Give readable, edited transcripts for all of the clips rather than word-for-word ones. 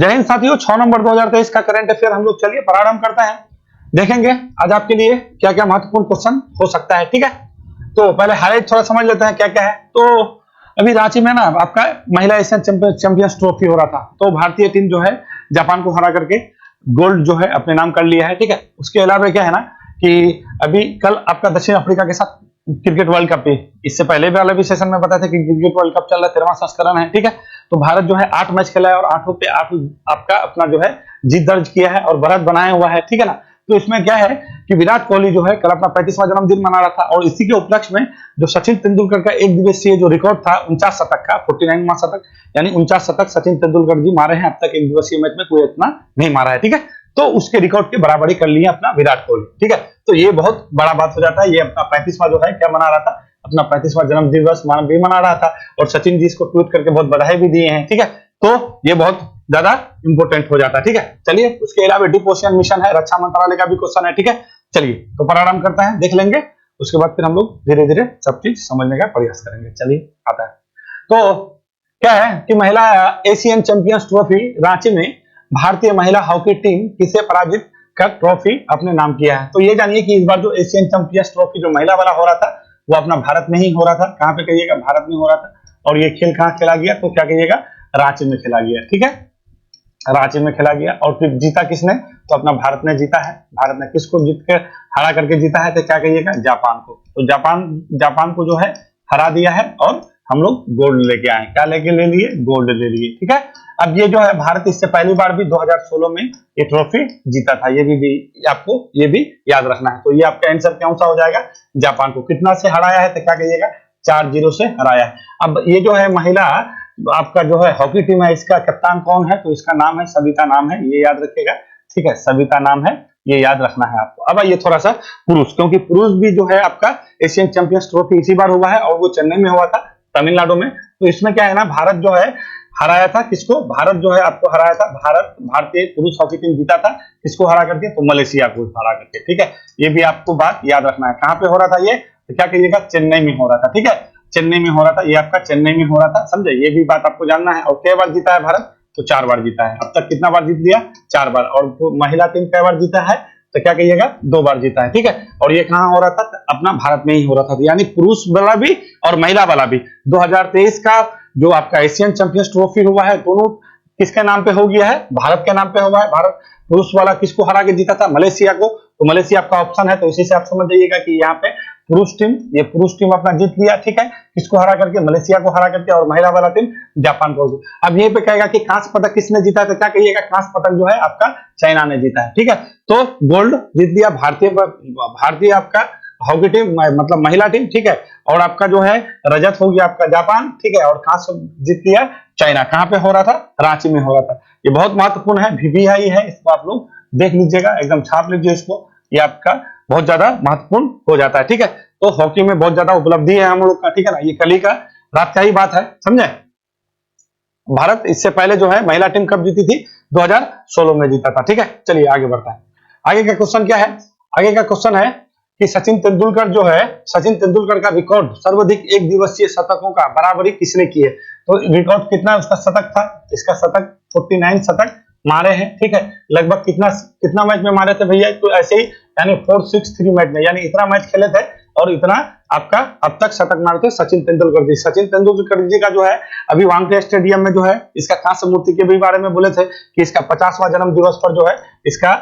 जय हिंद साथियों, 6 नवंबर 2023 का करंट अफेयर हम लोग चलिए प्रारंभ करते हैं। देखेंगे आज आपके लिए क्या क्या महत्वपूर्ण क्वेश्चन हो सकता है। ठीक है, तो पहले हाईलाइट थोड़ा समझ लेते हैं क्या क्या है। तो अभी रांची में ना आपका महिला एशियन चैंपियंस ट्रॉफी हो रहा था, तो भारतीय टीम जो है जापान को हरा करके गोल्ड जो है अपने नाम कर लिया है। ठीक है, उसके अलावा क्या है ना कि अभी कल आपका दक्षिण अफ्रीका के साथ क्रिकेट वर्ल्ड कप, इससे पहले वाले भी सेशन में बताया था कि क्रिकेट वर्ल्ड कप चल रहा है, 13वां संस्करण है। ठीक है, तो भारत जो है 8 मैच खेला है और 8 पे 8 आपका अपना जो है जीत दर्ज किया है और बढ़त बनाया हुआ है। ठीक है ना, तो इसमें क्या है कि विराट कोहली जो है कल अपना 35वां जन्मदिन मना रहा था और इसी के उपलक्ष्य में जो सचिन तेंदुलकर का एक दिवसीय जो रिकॉर्ड था 49 शतक का, 49वां शतक, यानी 49 शतक सचिन तेंदुलकर जी मारे हैं अब तक एक दिवसीय मैच में, कोई इतना नहीं मारा है। ठीक है, तो उसके रिकॉर्ड की बराबरी कर ली है अपना विराट कोहली। ठीक है, तो ये बहुत बड़ा बात हो जाता है। ये अपना 35वां जो है क्या मना रहा था, अपना 35वां जन्म दिवस भी मना रहा था और सचिन जी इसको ट्वीट करके बहुत बधाई भी दिए हैं। ठीक है, तो ये बहुत ज्यादा इंपॉर्टेंट हो जाता है। ठीक है, चलिए उसके अलावा डीप ओशियन मिशन है, रक्षा मंत्रालय का भी क्वेश्चन है। ठीक है, चलिए तो प्रारंभ करते हैं, देख लेंगे, उसके बाद फिर हम लोग धीरे धीरे सब चीज समझने का प्रयास करेंगे। चलिए आता है, तो क्या है कि महिला एशियन चैंपियंस ट्रॉफी रांची में भारतीय महिला हॉकी टीम किसे पराजित कर ट्रॉफी अपने नाम किया है। तो ये जानिए कि इस बार जो एशियन चैंपियंस ट्रॉफी जो महिला वाला हो रहा था वो अपना भारत में ही हो रहा था। कहां पे कहिएगा, भारत में हो रहा था। और ये खेल कहां खेला गया, तो क्या कहिएगा, रांची में खेला गया। ठीक है, रांची में खेला गया और फिर जीता किसने, तो अपना भारत ने जीता है। भारत ने किसको जीत कर हरा करके जीता है, तो क्या कहिएगा, जापान को। तो जापान को जो है हरा दिया है और हम लोग गोल्ड लेके आए। क्या लेके ले लिए, गोल्ड ले लिए। ठीक है, अब ये जो है भारत इससे पहली बार भी 2016 में ये ट्रॉफी जीता था, ये भी आपको ये भी याद रखना है। तो ये आपका आंसर कौन सा हो जाएगा, जापान को। कितना से हराया है, तो क्या कहिएगा, 4-0 से हराया है। अब ये जो है महिला आपका जो है हॉकी टीम है, इसका कप्तान कौन है, तो इसका नाम है सविता नाम है, ये याद रखिएगा। ठीक है, सविता नाम है, ये याद रखना है आपको। अब ये थोड़ा सा पुरुष, क्योंकि पुरुष भी जो है आपका एशियन चैंपियंस ट्रॉफी इसी बार हुआ है और वो चेन्नई में हुआ था, तमिलनाडु में। तो इसमें क्या है ना, भारत जो है हराया था किसको, भारत जो है आपको हराया था, भारतीय पुरुष हॉकी टीम जीता था किसको हरा करके, तो मलेशिया को हरा करके। ठीक है, ये भी आपको बात याद रखना है। कहां पे हो रहा था ये, तो क्या कहिएगा, चेन्नई में हो रहा था। ठीक है, चेन्नई में हो रहा था, ये आपका चेन्नई में हो रहा था, समझे। ये भी बात आपको जानना है। और कई बार जीता है भारत, तो 4 बार जीता है। अब तक कितना बार जीत लिया, 4 बार। और महिला टीम कई बार जीता है, तो क्या कहिएगा, 2 बार जीता है। ठीक है, और ये कहां हो रहा था, अपना भारत में ही हो रहा था। यानी पुरुष वाला भी और महिला वाला भी 2023 का जो आपका एशियन चैंपियंस ट्रॉफी हुआ है, दोनों किसके नाम पे हो गया है, भारत के नाम पे हुआ है। भारत पुरुष वाला किसको हरा के जीता था, मलेशिया को। तो मलेशिया आपका ऑप्शन है, तो इसी से आप समझ जाइएगा कि यहाँ पे पुरुष टीम अपना जीत लिया। ठीक है, किसको हरा करके, मलेशिया को हरा करके, और महिला वाला टीम जापान को। अब यहीं पे कहेगा कि कांस्य पदक किसने जीता है, तो क्या कहिएगा, कांस्य पदक जो है आपका चाइना ने जीता है। ठीक है, तो गोल्ड जीत लिया भारतीय आपका हॉकी टीम, मतलब महिला टीम। ठीक है, और आपका जो है रजत हो गया आपका जापान। ठीक है, और कांस्य जीत लिया चाइना। कहां पे हो रहा था, रांची में हो रहा था। ये बहुत महत्वपूर्ण है, VVI है, इसको आप लोग देख लीजिएगा, एकदम छाप लीजिए इसको, ये आपका बहुत ज्यादा महत्वपूर्ण हो जाता है। ठीक है, तो हॉकी में बहुत ज्यादा उपलब्धि है हम लोग का। ठीक है ना, ये कल ही का रात का ही बात है, समझे। भारत इससे पहले जो है महिला टीम कब जीती थी, 2016 में जीता था। ठीक है, चलिए आगे बढ़ता है। आगे का क्वेश्चन क्या है, आगे का क्वेश्चन है कि सचिन तेंदुलकर का रिकॉर्ड सर्वाधिक एक दिवसीय शतकों का बराबरी किसने की है। तो रिकॉर्ड कितना उसका शतक था, इसका शतक 49 शतक मारे हैं। ठीक है, लगभग कितना मैच में मारे थे भैया, तो ऐसे ही यानी 463 मैच में, यानी इतना मैच खेले थे और इतना आपका अब तक शतक मारे थे सचिन तेंदुलकर जी। सचिन तेंदुलकर जी का जो है अभी वानखेड़े स्टेडियम में जो है इसका कांस्य मूर्ति के भी बारे में बोले थे कि इसका 50वां जन्म दिवस पर जो है इसका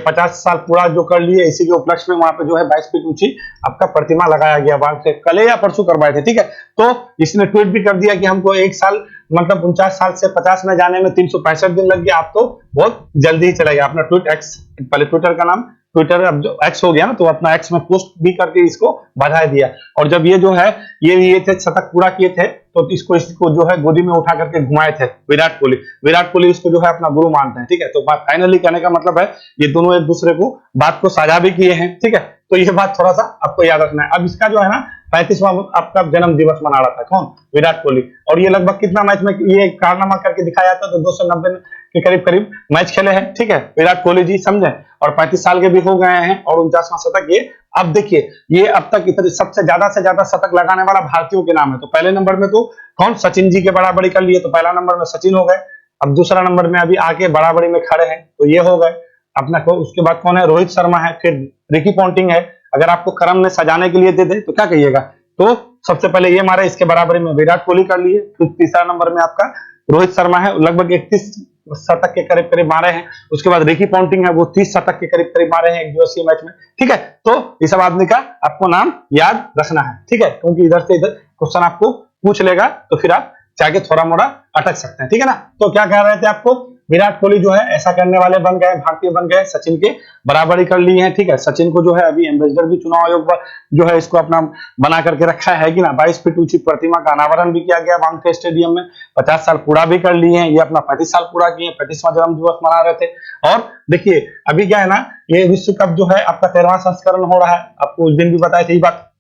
50 साल पूरा जो कर लिए, इसी के उपलक्ष्य में वहां पे जो है 22 फीट ऊंची आपका प्रतिमा लगाया गया। वानखेड़े कल या परसों करवाए थे। ठीक है, तो इसने ट्वीट भी कर दिया कि हमको 1 साल मतलब 49 साल से 50 में जाने में 365 दिन लग गया, आप तो बहुत जल्दी ही चलेगा। अपना ट्वीट एक्स, पहले ट्विटर का नाम ट्विटर अब जो एक्स हो गया ना, तो अपना एक्स में पोस्ट भी करके इसको बधाई दिया। और जब ये जो है ये थे शतक पूरा किए थे, तो इसको जो है गोदी में उठा करके घुमाए थे विराट कोहली इसको जो है अपना गुरु मानते हैं। ठीक है, तो फाइनली कहने का मतलब है ये दोनों एक दूसरे को बात को साझा भी किए हैं। ठीक है, तो ये बात थोड़ा सा आपको याद रखना है। अब इसका जो है ना 35वां आपका जन्म दिवस मना रहा था कौन, विराट कोहली। और ये लगभग कितना मैच में ये कारनामा करके दिखाया था, तो 290 के करीब मैच खेले हैं। ठीक है, विराट कोहली जी, समझे। और 35 साल के भी हो गए हैं और 49वां शतक ये। अब देखिए ये अब तक इतने सबसे ज्यादा शतक लगाने वाला भारतीयों के नाम है। तो पहले नंबर में तो कौन, सचिन जी के बराबरी कर लिए, तो पहला नंबर में सचिन हो गए। अब दूसरा नंबर में अभी आके बराबरी में खड़े हैं, तो ये हो गए अपना को। उसके बाद कौन है, रोहित शर्मा है, फिर रिकी पॉन्टिंग है। अगर आपको क्रम में सजाने के लिए दे दे तो क्या कहिएगा, तो सबसे पहले ये मारे, इसके बराबरी में विराट कोहली कर लिए, फिर तीसरा नंबर में आपका रोहित शर्मा है, लगभग 31 शतक के करीब करीब मारे हैं। उसके बाद रिकी पॉन्टिंग है, वो 30 शतक के करीब करीब मारे हैं एक दिवसीय मैच में, ठीक है। तो इस सब आदमी का आपको नाम याद रखना है, ठीक है, क्योंकि इधर से इधर क्वेश्चन आपको पूछ लेगा, तो फिर आप जाके थोड़ा मोड़ा अटक सकते हैं, ठीक है ना। तो क्या कह रहे थे आपको, विराट कोहली जो है ऐसा करने वाले बन गए, भारतीय बन गए, सचिन के बराबरी कर ली है, ठीक है। सचिन को जो है अभी एम्बेसडर भी चुनाव आयोग जो है इसको अपना बना करके रखा है कि ना। 22 फीट ऊंची प्रतिमा का अनावरण भी किया गया वानखेड़े स्टेडियम में। 50 साल पूरा भी कर लिए हैं, ये अपना 35 साल पूरा किए, 35वां जन्म दिवस मना रहे थे। और देखिए अभी क्या है ना, ये विश्व कप जो है आपका 13वां संस्करण हो रहा है, आपको उस दिन भी बताए थे ये बात।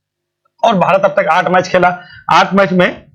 और भारत अब तक 8 मैच खेला, 8 मैच में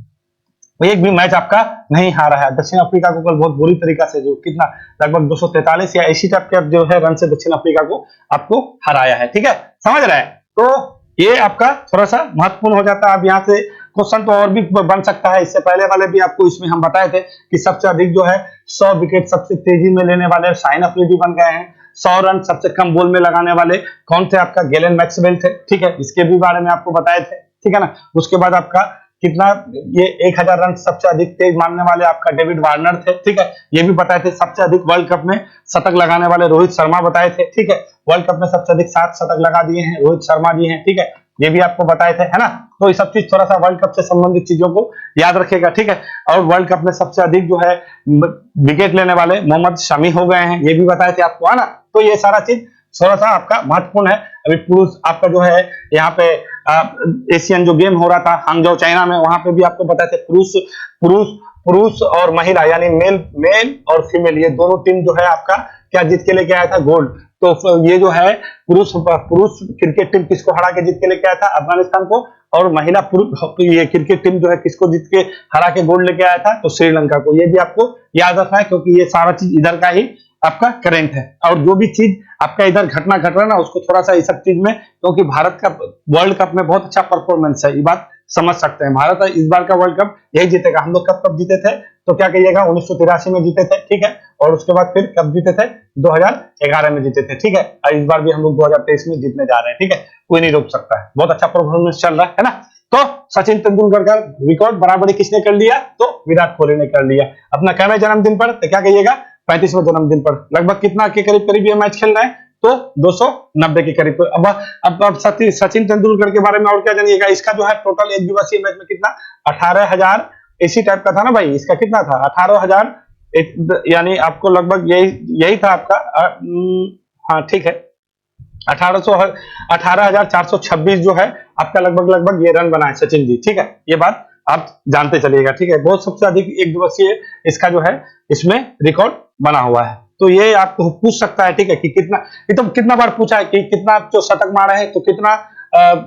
एक भी मैच आपका नहीं हारा है। दक्षिण अफ्रीका को कल बहुत बुरी तरीका से, जो कितना लगभग 243 या 80 टाइप के जो है रन से दक्षिण अफ्रीका को आपको हराया है, ठीक है, समझ रहे हैं। तो ये आपका थोड़ा सा महत्वपूर्ण हो जाता है। अब यहाँ से क्वेश्चन तो और भी बन सकता है, इससे पहले वाले भी आपको इसमें हम बताए थे कि सबसे अधिक जो है 100 विकेट सबसे तेजी में लेने वाले शाहिन अफरीदी बन गए हैं। 100 रन सबसे कम बॉल में लगाने वाले कौन थे, आपका गैलेन मैक्सवेल थे, ठीक है, इसके भी बारे में आपको बताए थे, ठीक है ना। उसके बाद आपका कितना, ये 1000 रन सबसे अधिक तेज मारने वाले आपका डेविड वार्नर थे, ठीक है, ये भी बताए थे। सबसे अधिक वर्ल्ड कप में शतक लगाने वाले रोहित शर्मा बताए थे, ठीक है, वर्ल्ड कप में सबसे अधिक 7 शतक लगा दिए हैं रोहित शर्मा जी हैं, ठीक है, ये भी आपको बताए थे, है ना। तो ये सब चीज थोड़ा सा वर्ल्ड कप से संबंधित चीजों को याद रखेगा, ठीक है। और वर्ल्ड कप में सबसे अधिक जो है विकेट लेने वाले मोहम्मद शमी हो गए हैं, ये भी बताए थे आपको, है ना। तो ये सारा चीज थोड़ा सा आपका महत्वपूर्ण है। अभी पुरुष आपका जो है यहाँ पे एशियन जो गेम हो रहा था हांगझो चाइना में, वहां पे भी आपको बताए थे पुरुष पुरुष पुरुष और महिला यानी मेल और फीमेल, ये दोनों टीम जो है आपका क्या जीत के लेके आया था, गोल्ड। तो ये जो है पुरुष क्रिकेट टीम किसको हरा के जीत के लेके आया था, अफगानिस्तान को। और महिला ये क्रिकेट टीम जो है किसको जीत के हरा के गोल्ड लेके आया था, तो श्रीलंका को। ये भी आपको याद रखना है, क्योंकि ये सारा चीज इधर का ही आपका करंट है। और जो भी चीज आपका इधर घटना घट रहा है ना, उसको थोड़ा सा इस सब चीज में, क्योंकि भारत का वर्ल्ड कप में बहुत अच्छा परफॉर्मेंस है, ये बात समझ सकते हैं। भारत इस बार का वर्ल्ड कप यही जीतेगा। हम लोग कब जीते थे, तो क्या कहिएगा, 1983 में जीते थे, ठीक है। और उसके बाद फिर कब जीते थे, 2011 में जीते थे, ठीक है। और इस बार भी हम लोग 2023 में जीतने जा रहे हैं, ठीक है, कोई नहीं रोक सकता है। बहुत अच्छा परफॉर्मेंस चल रहा है ना। तो सचिन तेंदुलकर का रिकॉर्ड बराबरी किसने कर लिया, तो विराट कोहली ने कर लिया अपना कैवे जन्मदिन पर, तो क्या कहिएगा, 35वें जन्मदिन पर। लगभग कितना के करीब करीब ये मैच खेल रहे हैं, तो 290 के करीब। अब सचिन तेंदुलकर के बारे में और क्या जानिएगा, इसका जो है टोटल एक दिवसीय मैच में कितना 18,000 इसी टाइप का था ना भाई, इसका कितना था 18,000, यानी आपको लगभग यही था आपका, हाँ ठीक है, 18,426 जो है आपका लगभग ये रन बनाए सचिन जी, ठीक है। ये बात आप जानते चलिएगा, ठीक है। बहुत सबसे अधिक एक दिवसीय इसका जो है इसमें रिकॉर्ड बना हुआ है। तो ये आपको पूछ सकता है, ठीक है, कि कितना, ये तो कितना बार पूछा है कि कितना जो शतक मारे हैं, तो कितना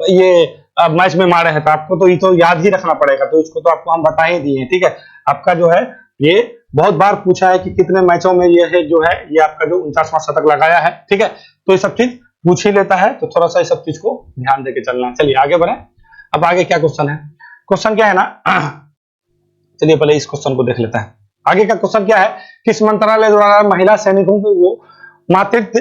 ये मैच में मारे हैं, तो आपको तो ये तो याद ही रखना पड़ेगा। तो इसको तो आपको हम बता ही दिए, ठीक है। आपका जो है ये बहुत बार पूछा है कि कितने मैचों में ये है जो है ये आपका जो 49वां शतक लगाया है, ठीक है। तो ये सब चीज पूछ ही लेता है, तो थोड़ा सा इस सब चीज को ध्यान देके चलना है। चलिए आगे बढ़े। अब आगे क्या क्वेश्चन है, क्वेश्चन क्या है ना, चलिए पहले इस क्वेश्चन को देख लेते हैं। आगे का क्वेश्चन क्या है, किस मंत्रालय द्वारा महिला सैनिकों को मातृत्व,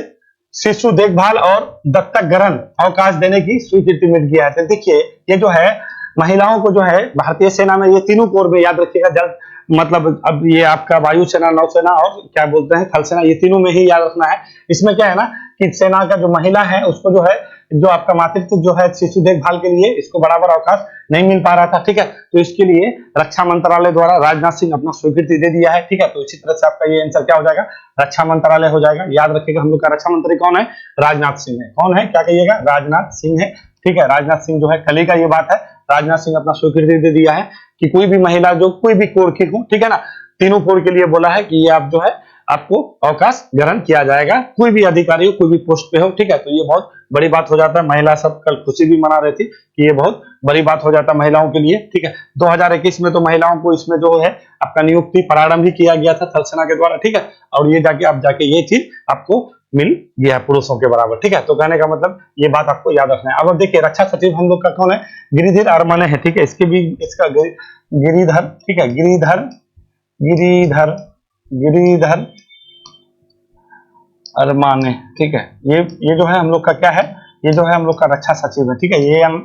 शिशु देखभाल और दत्तक ग्रहण अवकाश देने की स्वीकृति मिल गया है। तो देखिए ये जो है महिलाओं को जो है भारतीय सेना में, ये तीनों कोर में याद रखिएगा, जल मतलब अब ये आपका वायुसेना, नौसेना और क्या बोलते हैं थल सेना, ये तीनों में ही याद रखना है। इसमें क्या है ना कि सेना का जो महिला है उसको जो है जो आपका मातृत्व जो है शिशु देखभाल के लिए इसको बराबर अवकाश नहीं मिल पा रहा था, ठीक है। तो इसके लिए रक्षा मंत्रालय द्वारा राजनाथ सिंह अपना स्वीकृति दे दिया है, ठीक है। तो इसी तरह से आपका ये आंसर क्या हो जाएगा, रक्षा मंत्रालय हो जाएगा। याद रखिएगा हम लोग का रक्षा मंत्री कौन है, राजनाथ सिंह है। कौन है, क्या कहिएगा, राजनाथ सिंह है, ठीक है। राजनाथ सिंह जो है कल ही का ये बात है, राजनाथ सिंह अपना स्वीकृति दे दिया है कि कोई भी महिला जो कोई भी कोर की हो, ठीक है ना, तीनों कोर के लिए बोला है कि ये आप जो है आपको अवकाश ग्रहण किया जाएगा, कोई भी अधिकारी हो, कोई भी पोस्ट पे हो, ठीक है। तो ये बहुत बड़ी बात हो जाता है। महिला सब कल खुशी भी मना रही थी कि ये बहुत बड़ी बात हो जाता है महिलाओं के लिए, ठीक है। 2021 में तो महिलाओं को इसमें जो है आपका नियुक्ति प्रारंभ भी किया गया था थल सेना के द्वारा, ठीक है। और ये जाके ये चीज आपको मिल गया पुरुषों के बराबर, ठीक है। तो कहने का मतलब ये बात आपको याद रखना है। अब देखिए रक्षा सचिव हम लोग का कौन है, गिरिधर अरमने है, ठीक है। इसके भी इसका गिरिधर, ठीक है, गिरिधर गिरिधर अरमाने, ठीक है। ये जो है हम लोग का क्या है, ये जो है हम लोग का रक्षा सचिव है, ठीक है।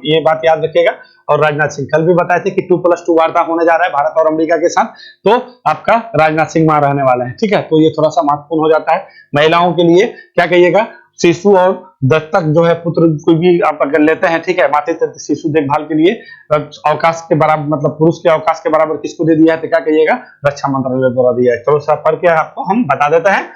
ये बात याद रखिएगा। और राजनाथ सिंह, कल भी बताए थे कि 2+2 वार्ता होने जा रहा है भारत और अमेरिका के साथ, तो आपका राजनाथ सिंह वहां रहने वाले हैं, ठीक है। तो ये थोड़ा सा महत्वपूर्ण हो जाता है महिलाओं के लिए। क्या कहिएगा, शिशु और दत्तक जो है पुत्र कोई भी आप अगर लेते हैं, ठीक है, मातृत्व शिशु देखभाल के लिए अवकाश के बराबर, मतलब पुरुष के अवकाश के बराबर किसको दे दिया है, तो क्या कहिएगा, रक्षा मंत्रालय द्वारा दिया है। थोड़ा सा फर्क है आपको हम बता देते हैं।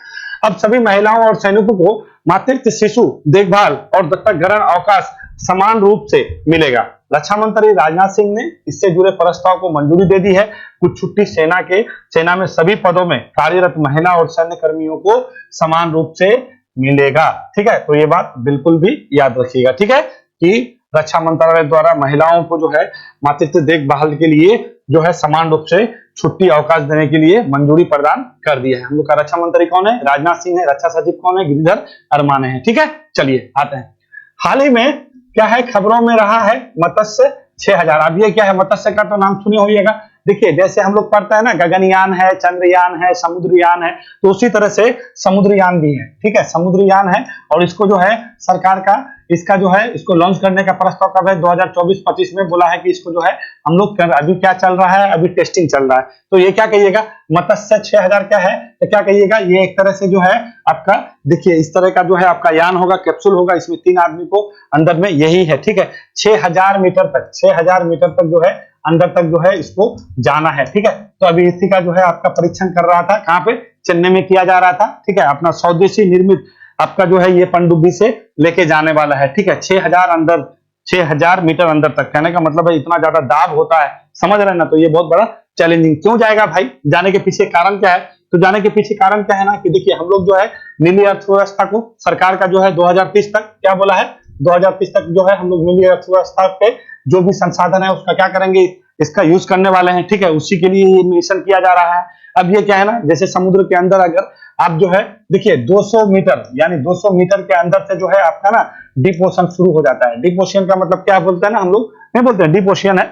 अब सभी महिलाओं और सैनिकों को मातृत्व शिशु देखभाल और दत्तक ग्रहण अवकाश समान रूप से मिलेगा। रक्षा मंत्री राजनाथ सिंह ने इससे जुड़े प्रस्ताव को मंजूरी दे दी है। कुछ छुट्टी सेना में सभी पदों में कार्यरत महिला और सैन्य कर्मियों को समान रूप से मिलेगा, ठीक है। तो ये बात बिल्कुल भी याद रखिएगा, ठीक है, कि रक्षा मंत्रालय द्वारा महिलाओं को जो है मातृत्व देखभाल के लिए जो है समान रूप से छुट्टी अवकाश देने के लिए मंजूरी प्रदान कर दी है। हम लोग का रक्षा मंत्री कौन है, राजनाथ सिंह है। रक्षा सचिव कौन है, गिरिधर अरमाने हैं, ठीक है। चलिए आते हैं, हाल ही में क्या है, खबरों में रहा है मत्स्य 6000। अब ये क्या है, मत्स्य का तो नाम सुने होइएगा। देखिए जैसे हम लोग पढ़ते हैं ना, गगनयान है, चंद्रयान है, समुद्रयान है, तो उसी तरह से समुद्रयान भी है, ठीक है। समुद्रयान है और इसको जो है सरकार का इसका जो है इसको लॉन्च करने का प्रस्ताव कब है, 2024-25 में बोला है कि इसको जो है हम लोग अभी क्या चल रहा है, अभी टेस्टिंग चल रहा है। तो ये क्या कहिएगा, मत्स्य 6000 क्या है, तो क्या कहिएगा, ये एक तरह से जो है आपका, देखिए इस तरह का जो है आपका यान होगा, कैप्सूल होगा, इसमें 3 आदमी को अंदर में, यही है, ठीक है। 6000 मीटर तक जो है अंदर तक जो है इसको जाना है, ठीक है। तो अभी इसी का जो है आपका परीक्षण कर रहा था, कहाँ पे, चेन्नई में किया जा रहा था, ठीक है। अपना स्वदेशी निर्मित आपका जो है ये पनडुब्बी से लेके जाने वाला है, ठीक है। 6000 मीटर अंदर तक, कहने का मतलब है इतना ज्यादा दाब होता है, समझ रहे हैं ना। तो ये बहुत बड़ा चैलेंजिंग क्यों जाएगा भाई, जाने के पीछे कारण क्या है, तो जाने के पीछे कारण क्या है ना कि देखिए हम लोग जो है नीली अर्थव्यवस्था को सरकार का जो है 2030 तक क्या बोला है, 2030 तक जो है हम लोग नीली अर्थव्यवस्था पे जो भी संसाधन है उसका क्या करेंगे, इसका यूज करने वाले हैं, ठीक है। उसी के लिए ये मिशन किया जा रहा है। अब ये क्या है ना, जैसे समुद्र के अंदर अगर आप जो है देखिए 200 मीटर यानी 200 मीटर के अंदर से जो है आपका ना डीप ओशन शुरू हो जाता है। डीप ओशन का मतलब क्या बोलते हैं ना, हम लोग नहीं बोलते हैं डीप ओशन है,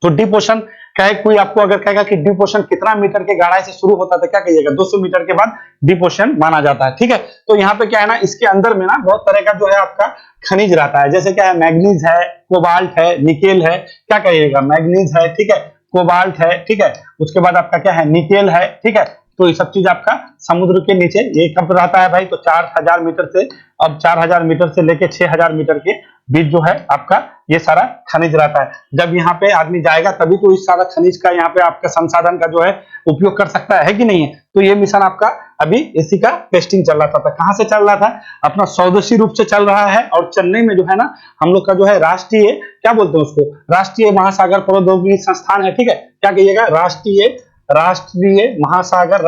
तो डीप ओशन कहे, कोई आपको अगर कहेगा कि डीप ओशन कितना मीटर के गहराई से शुरू होता है, तो क्या कहिएगा, 200 मीटर के बाद डीप ओशन माना जाता है, ठीक है। तो यहाँ पे क्या है ना, इसके अंदर में ना बहुत तरह का जो है आपका खनिज रहता है, जैसे क्या है, मैग्नीज है, कोबाल्ट है, निकेल है, क्या कहिएगा, मैग्नीज है, ठीक है, कोबाल्ट है, ठीक है। उसके बाद आपका क्या है, निकेल है, ठीक है। तो ये सब चीज आपका समुद्र के नीचे ये कब रहता है भाई, तो 4000 मीटर से, अब 4000 मीटर से लेके 6000 मीटर के बीच जो है आपका ये सारा खनिज रहता है। जब यहाँ पे आदमी जाएगा तभी तो इस सारा खनिज का यहाँ पे आपका संसाधन का जो है उपयोग कर सकता है कि नहीं है। तो ये मिशन आपका अभी इसी का टेस्टिंग चल रहा था। कहाँ से चल रहा था, अपना स्वदेशी रूप से चल रहा है। और चेन्नई में जो है ना हम लोग का जो है राष्ट्रीय, क्या बोलते हैं उसको, राष्ट्रीय महासागर प्रौद्योगिकी संस्थान है, ठीक है। क्या कहिएगा, राष्ट्रीय महासागर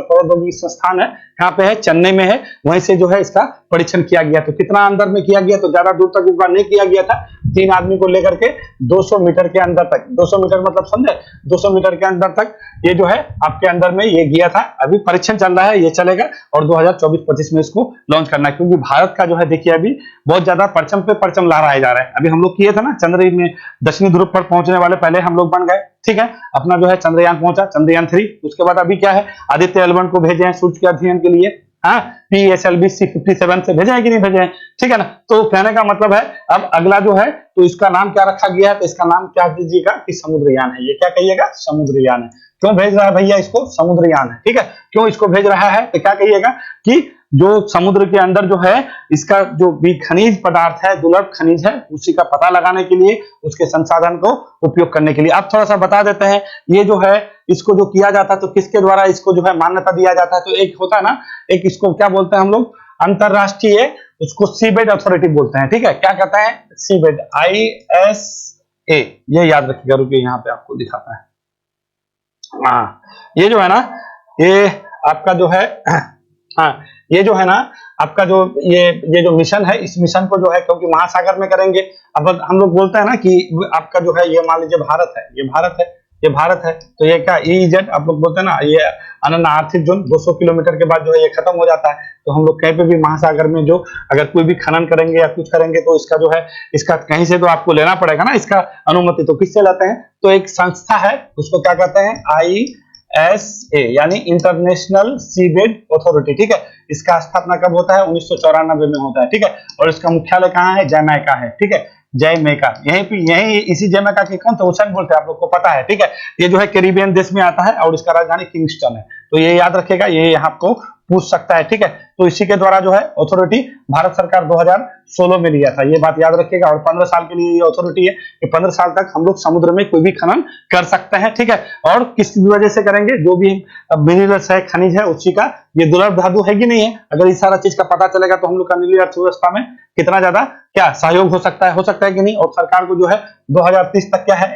प्रौद्योगिकी संस्थान है, यहाँ पे है, चेन्नई में है। वहीं से जो है इसका परीक्षण किया गया। तो कितना अंदर में किया गया, तो ज्यादा दूर तक इस बार नहीं किया गया था, 3 आदमी को लेकर के 200 मीटर के अंदर तक, 200 मीटर मतलब समझे, 200 मीटर के अंदर तक ये जो है आपके अंदर में ये गया था। अभी परीक्षण चल रहा है, ये चलेगा और 2024-25 में इसको लॉन्च करना है। क्योंकि भारत का जो है देखिए अभी बहुत ज्यादा परचम पे परचम लहराए जा रहे हैं। अभी हम लोग किए थे ना चंद्र में, दक्षिणी ध्रुव पर पहुंचने वाले पहले हम लोग बन गए, ठीक है। अपना जो है चंद्रयान पहुंचा, चंद्रयान 3। उसके बाद अभी क्या है, आदित्य L1 को भेजे हैं सूर्य के अध्ययन के लिए, हाँ, PSLV C57 से भेजे हैं कि नहीं भेजे हैं, ठीक है ना। तो कहने का मतलब है अब अगला जो है तो इसका नाम क्या रखा गया है, तो इसका नाम क्या दीजिएगा कि समुद्रयान है। ये क्या कहिएगा, समुद्रयान है। क्यों भेज रहा है भैया इसको, समुद्रयान है, ठीक है। क्यों इसको भेज रहा है, तो क्या कहिएगा कि जो समुद्र के अंदर जो है इसका जो भी खनिज पदार्थ है, दुर्लभ खनिज है, उसी का पता लगाने के लिए, उसके संसाधन को उपयोग करने के लिए। अब थोड़ा सा बता देते हैं, ये जो है इसको जो किया जाता है तो किसके द्वारा इसको जो है मान्यता दिया जाता है, तो एक होता है ना, एक इसको क्या बोलते हैं हम लोग, अंतरराष्ट्रीय, उसको सीबेड अथॉरिटी बोलते हैं, ठीक है। क्या कहता है, सीबेड, ISA, ये याद रखिएगा। रुकिए यहाँ पे आपको दिखाता है, हाँ, ये जो है ना, ये आपका जो है, हाँ, ये जो है ना आपका जो ये जो मिशन है, इस मिशन को जो है क्योंकि महासागर में करेंगे। अब हम लोग बोलते हैं ना कि आपका जो है ये मान लीजिए भारत है, ये भारत है, तो ये क्या EEZ आप लोग बोलते हैं ना, ये अनन्य आर्थिक जोन 200 किलोमीटर के बाद जो है ये खत्म हो जाता है। तो हम लोग कहीं पे भी महासागर में जो अगर कोई भी खनन करेंगे या कुछ करेंगे तो इसका जो है इसका कहीं से तो आपको लेना पड़ेगा ना इसका अनुमति। तो किससे लेते हैं, तो एक संस्था है, उसको क्या कहते हैं, ISA यानी इंटरनेशनल सीबेड अथॉरिटी, ठीक है। इसका स्थापना कब होता है? 1994 में होता है, ठीक है। और इसका मुख्यालय कहाँ है? जमैका है, ठीक है, जमैका। यही इसी जमैका के कौन थे? ओशन बोलते हैं, आप लोग को पता है, ठीक है। ये जो है कैरिबियन देश में आता है और इसका राजधानी किंगस्टन है। तो ये याद रखेगा, ये यहाँ आपको पूछ सकता है, ठीक है। तो इसी के द्वारा जो है अथॉरिटी भारत सरकार 2016 में लिया था, ये बात याद रखिएगा। और 15 साल के लिए ये अथॉरिटी है कि 15 साल तक हम लोग समुद्र में कोई भी खनन कर सकते हैं, ठीक है। और किस वजह से करेंगे? जो भी मिनरल्स है, खनिज है, उसी का ये दुर्लभ धातु है कि नहीं है, अगर इस सारा चीज का पता चलेगा तो हम लोग का नीली अर्थव्यवस्था में कितना ज्यादा क्या सहयोग हो सकता है कि नहीं। और सरकार को जो है 2030 तक क्या है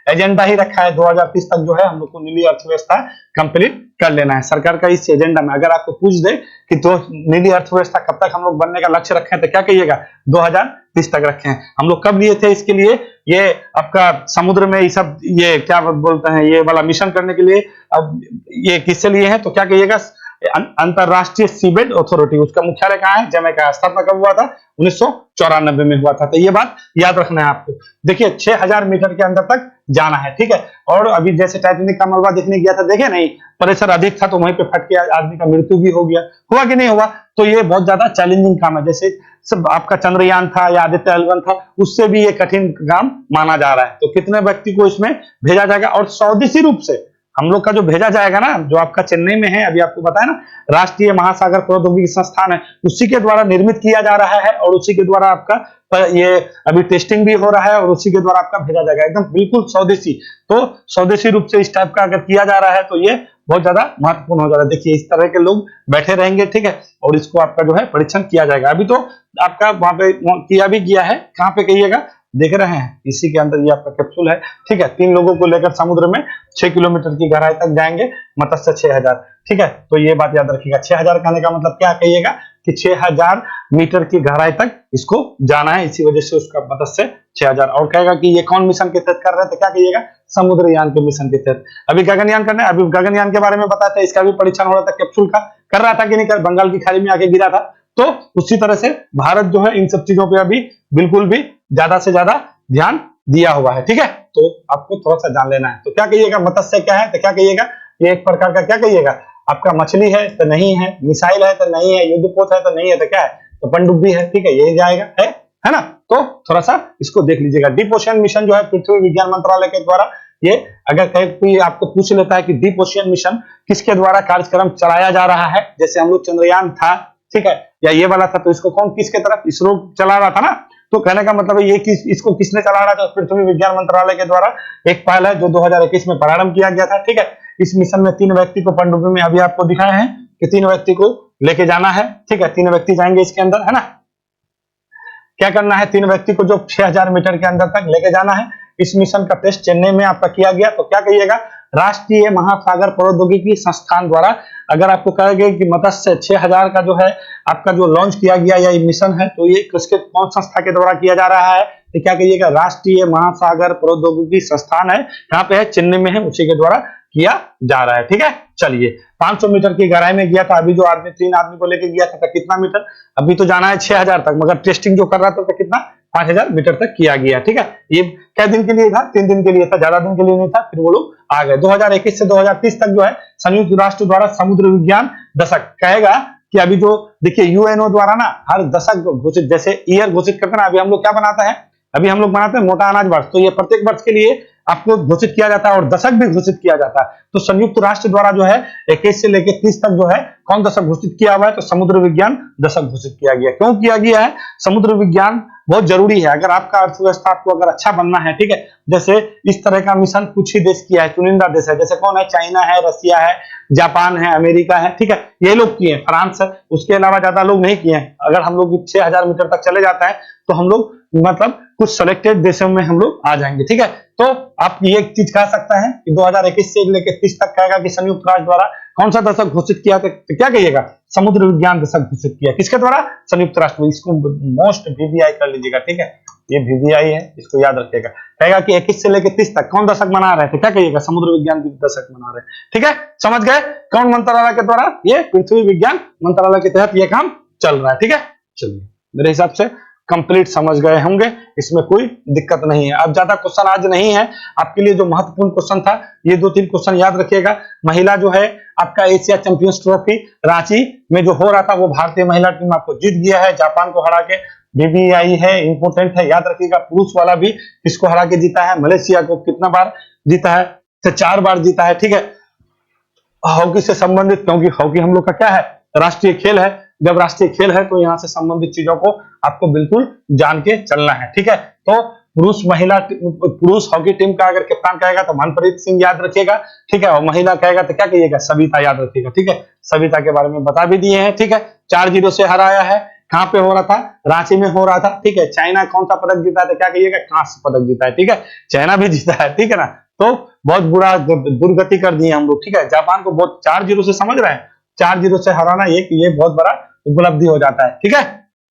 एजेंडा ही रखा है, 2030 तक जो है हम लोग को नीली अर्थव्यवस्था कंप्लीट कर लेना है। सरकार का इस एजेंडा में अगर आपको पूछ दे कि तो नीली अर्थव्यवस्था कब तक हम लोग बनने का लक्ष्य रखे हैं, तो क्या कहिएगा? 2030 तक रखे हैं। हम लोग कब लिए थे इसके लिए? ये आपका समुद्र में ये सब, ये क्या बोलते हैं, ये वाला मिशन करने के लिए। अब ये किससे लिए हैं? तो क्या कहिएगा? अंतरराष्ट्रीय सीबेड अथॉरिटी, उसका मुख्यालय कहाँ है? जमैका। स्थापना कब हुआ था? 1994 में हुआ था। तो ये बात याद रखना है आपको। देखिए 6000 मीटर के अंदर तक जाना है, ठीक है। और अभी जैसे टाइटैनिक का मलबा देखने गया था, देखे नहीं, प्रेशर अधिक था तो वहीं पे फट के आदमी का मृत्यु भी हो गया, हुआ कि नहीं हुआ? तो ये बहुत ज्यादा चैलेंजिंग काम है। जैसे सब आपका चंद्रयान था या आदित्य L1 था, उससे भी ये कठिन काम माना जा रहा है। तो कितने व्यक्ति को इसमें भेजा जाएगा? और स्वदेशी रूप से हम लोग का जो भेजा जाएगा ना, जो आपका चेन्नई में है, अभी आपको बताया ना, राष्ट्रीय महासागर प्रौद्योगिकी संस्थान है, उसी के द्वारा निर्मित किया जा रहा है और उसी के द्वारा आपका ये अभी टेस्टिंग भी हो रहा है और उसी के द्वारा आपका भेजा जाएगा, एकदम बिल्कुल स्वदेशी। तो स्वदेशी रूप से इस टाइप का अगर किया जा रहा है तो ये बहुत ज्यादा महत्वपूर्ण हो जा रहा है। देखिए इस तरह के लोग बैठे रहेंगे, ठीक है, और इसको आपका जो है परीक्षण किया जाएगा। अभी तो आपका वहां पे किया भी गया है, कहाँ पे कहिएगा? देख रहे हैं इसी के अंदर ये आपका कैप्सूल है, ठीक है। 3 लोगों को लेकर समुद्र में 6 किलोमीटर की गहराई तक जाएंगे, मत्स्य 6000, ठीक है। तो ये बात याद रखिएगा। 6000 कहने का मतलब क्या कहिएगा? कि 6000 मीटर की गहराई तक इसको जाना है, इसी वजह से उसका मत्स्य 6000। और कहेगा कि ये कौन मिशन के तहत कर रहे थे? क्या कहिएगा? समुद्रयान के मिशन के तहत। अभी गगनयान करना है, अभी गगनयान के बारे में बताते हैं, इसका भी परीक्षण हो रहा था, कैप्सूल का कर रहा था कि नहीं कर, बंगाल की खाड़ी में आके गिरा था। तो उसी तरह से भारत जो है इन सब चीजों पे अभी बिल्कुल भी ज्यादा से ज्यादा ध्यान दिया हुआ है, ठीक है। तो आपको थोड़ा सा जान लेना है। तो क्या कहिएगा? मत्स्य क्या है? तो क्या कहिएगा? ये एक प्रकार का क्या कहिएगा? आपका मछली है तो नहीं है, मिसाइल है तो नहीं है, युद्धपोत है तो नहीं है, तो क्या है? तो पनडुब्बी है, ठीक है, यही जाएगा, है ना। तो थोड़ा सा इसको देख लीजिएगा। डीप ओशियन मिशन जो है पृथ्वी विज्ञान मंत्रालय के द्वारा, ये अगर कोई आपको पूछ लेता है कि डीप ओशियन मिशन किसके द्वारा कार्यक्रम चलाया जा रहा है, जैसे हम लोग चंद्रयान था, ठीक है, या ये वाला था, तो इसको कौन किसके तरफ? इसरो चला रहा था ना। तो कहने का मतलब ये कि इसको किसने चला रहा था? पृथ्वी विज्ञान मंत्रालय के द्वारा एक पहल है जो 2021 में प्रारंभ किया गया था, ठीक है। इस मिशन में 3 व्यक्ति को पनडुब्बी में अभी आपको दिखाए हैं कि 3 व्यक्ति को लेके जाना है, ठीक है। 3 व्यक्ति जाएंगे इसके अंदर, है ना। क्या करना है? 3 व्यक्ति को जो 6000 मीटर के अंदर तक लेके जाना है। इस मिशन का टेस्ट चेन्नई में आपका किया गया। तो क्या कहिएगा? राष्ट्रीय महासागर प्रौद्योगिकी संस्थान द्वारा। अगर आपको कहेंगे कि मत्स्य 6000 का जो है आपका जो लॉन्च किया गया या मिशन है, तो ये किसके कौन संस्था के द्वारा किया जा रहा है? तो क्या कहिएगा? राष्ट्रीय महासागर प्रौद्योगिकी संस्थान है, कहाँ पे है? चेन्नई में है, उसी के द्वारा किया जा रहा है, ठीक है। चलिए 500 मीटर की गहराई में गया था। अभी जो आदमी 3 आदमी को लेके गया था, कितना मीटर? अभी तो जाना है 6000 तक, मगर टेस्टिंग जो कर रहा था तो कितना? 5000 मीटर तक किया गया, ठीक है। ये क्या दिन के लिए था? 3 दिन के लिए था, ज्यादा दिन के लिए नहीं था। फिर वो लोग आ गए। 2021 से 2030 तक जो है संयुक्त राष्ट्र द्वारा समुद्र विज्ञान दशक कहेगा कि अभी जो देखिए यूएनओ द्वारा ना हर दशक घोषित, जैसे ईयर घोषित करते हैं ना, अभी हम लोग क्या बनाते हैं? अभी हम लोग बनाते हैं मोटा अनाज वर्ष। तो ये प्रत्येक वर्ष के लिए आपको घोषित किया जाता है और दशक भी घोषित किया जाता है। तो संयुक्त राष्ट्र द्वारा जो है 21 से लेकर 30 तक जो है कौन दशक घोषित किया हुआ है? तो समुद्र विज्ञान दशक घोषित किया गया। क्यों किया गया है? समुद्र विज्ञान बहुत जरूरी है। अगर आपका अर्थव्यवस्था आपको अगर अच्छा बनना है, ठीक है, जैसे इस तरह का मिशन कुछ ही देश किया है, चुनिंदा देश है, जैसे कौन है? चाइना है, रसिया है, जापान है, अमेरिका है, ठीक है, ये लोग किए हैं, फ्रांस है, उसके अलावा ज्यादा लोग नहीं किए हैं। अगर हम लोग 6000 मीटर तक चले जाता है तो हम लोग मतलब कुछ सेलेक्टेड देशों में हम लोग आ जाएंगे, ठीक है। तो आप ये एक चीज कह सकते हैं कि 2021 से लेकर 30 तक कहेगा कि संयुक्त राष्ट्र द्वारा कौन सा दशक घोषित किया? तो क्या कहिएगा? समुद्र विज्ञान दशक घोषित किया। किसके द्वारा? संयुक्त राष्ट्र। इसको मोस्ट VVI कर लीजिएगा, ठीक है, ये VVI है, इसको याद रखिएगा। कहेगा कि 21 से लेकर 30 तक कौन दशक मना रहे थे? क्या कहिएगा? समुद्र विज्ञान दशक मना रहे, ठीक है। समझ गए? कौन मंत्रालय के द्वारा? ये पृथ्वी विज्ञान मंत्रालय के तहत ये काम चल रहा है, ठीक है। चलिए मेरे हिसाब से कंप्लीट समझ गए होंगे, इसमें कोई दिक्कत नहीं है। अब ज्यादा क्वेश्चन आज नहीं है आपके लिए, जो महत्वपूर्ण क्वेश्चन था ये 2-3 क्वेश्चन याद रखिएगा। महिला जो है आपका एशिया चैंपियंस ट्रॉफी रांची में जो हो रहा था वो भारतीय महिला टीम आपको जीत गया है, जापान को हरा के। बीबीआई है, इंपोर्टेंट है, याद रखिएगा। पुरुष वाला भी किसको हरा के जीता है, मलेशिया को। कितना बार जीता है, तो 4 बार जीता है, ठीक है। हॉकी से संबंधित, क्योंकि हॉकी हम लोग का क्या है, राष्ट्रीय खेल है। जब राष्ट्रीय खेल है तो यहाँ से संबंधित चीजों को आपको बिल्कुल जान के चलना है, ठीक है। तो पुरुष हॉकी टीम का अगर कप्तान कहेगा तो मनप्रीत सिंह याद रखिएगा, ठीक है। और महिला कहेगा तो क्या कहिएगा, सविता याद रखिएगा, ठीक है। सविता के बारे में बता भी दिए हैं, ठीक है। 4-0 से हराया है। कहां पे हो रहा था, रांची में हो रहा था, ठीक है। चाइना कौन सा पदक जीता है, तो क्या कहिएगा, कांस्य पदक जीता है, ठीक है। चाइना भी जीता है, ठीक है ना। तो बहुत बुरा दुर्गति कर दिए हम लोग, ठीक है। जापान को बहुत 4-0 से, समझ रहे हैं, 4-0 से हराना ये बहुत बड़ा उपलब्धि हो जाता है, ठीक है।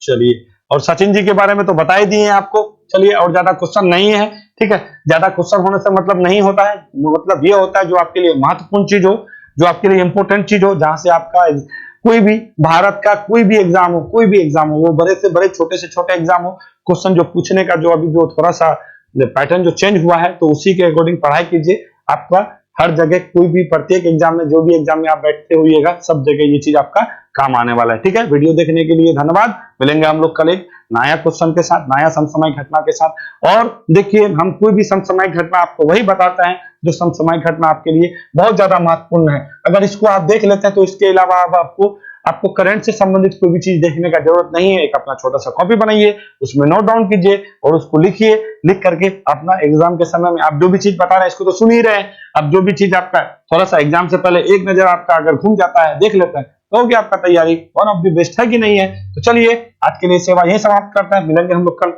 चलिए, और सचिन जी के बारे में तो बता ही दिए हैं आपको। चलिए, और ज्यादा क्वेश्चन नहीं है, ठीक है। ज्यादा क्वेश्चन होने से मतलब नहीं होता है, मतलब ये होता है जो आपके लिए महत्वपूर्ण चीज हो, जो आपके लिए इंपोर्टेंट चीज हो, जहां से आपका कोई भी भारत का कोई भी एग्जाम हो, वो बड़े से बड़े छोटे से छोटे एग्जाम हो, क्वेश्चन जो पूछने का जो अभी जो थोड़ा सा पैटर्न जो चेंज हुआ है, तो उसी के अकॉर्डिंग पढ़ाई कीजिए। आपका हर जगह कोई भी प्रत्येक एग्जाम में, जो भी एग्जाम में आप बैठते होइएगा, सब जगह ये चीज आपका काम आने वाला है, ठीक है। वीडियो देखने के लिए धन्यवाद। मिलेंगे हम लोग कल एक नया क्वेश्चन के साथ, नया समसामयिक घटना के साथ। और देखिए, हम कोई भी समसामयिक घटना आपको वही बताते हैं जो समसामयिक घटना आपके लिए बहुत ज्यादा महत्वपूर्ण है। अगर इसको आप देख लेते हैं तो इसके अलावा अब आपको करंट से संबंधित कोई भी चीज देखने का जरूरत नहीं है। एक अपना छोटा सा कॉपी बनाइए, उसमें नोट डाउन कीजिए और उसको लिखिए। लिख करके अपना एग्जाम के समय में आप जो भी चीज बता रहे हैं, इसको तो सुन ही रहे हैं, अब जो भी चीज आपका थोड़ा सा एग्जाम से पहले एक नजर आपका अगर घूम जाता है, देख लेते हैं, तो क्या आपका तैयारी वन ऑफ द बेस्ट है कि नहीं है। तो चलिए, आज के लिए सेवा यही समाप्त करते हैं। मिलेंगे हम लोग कल।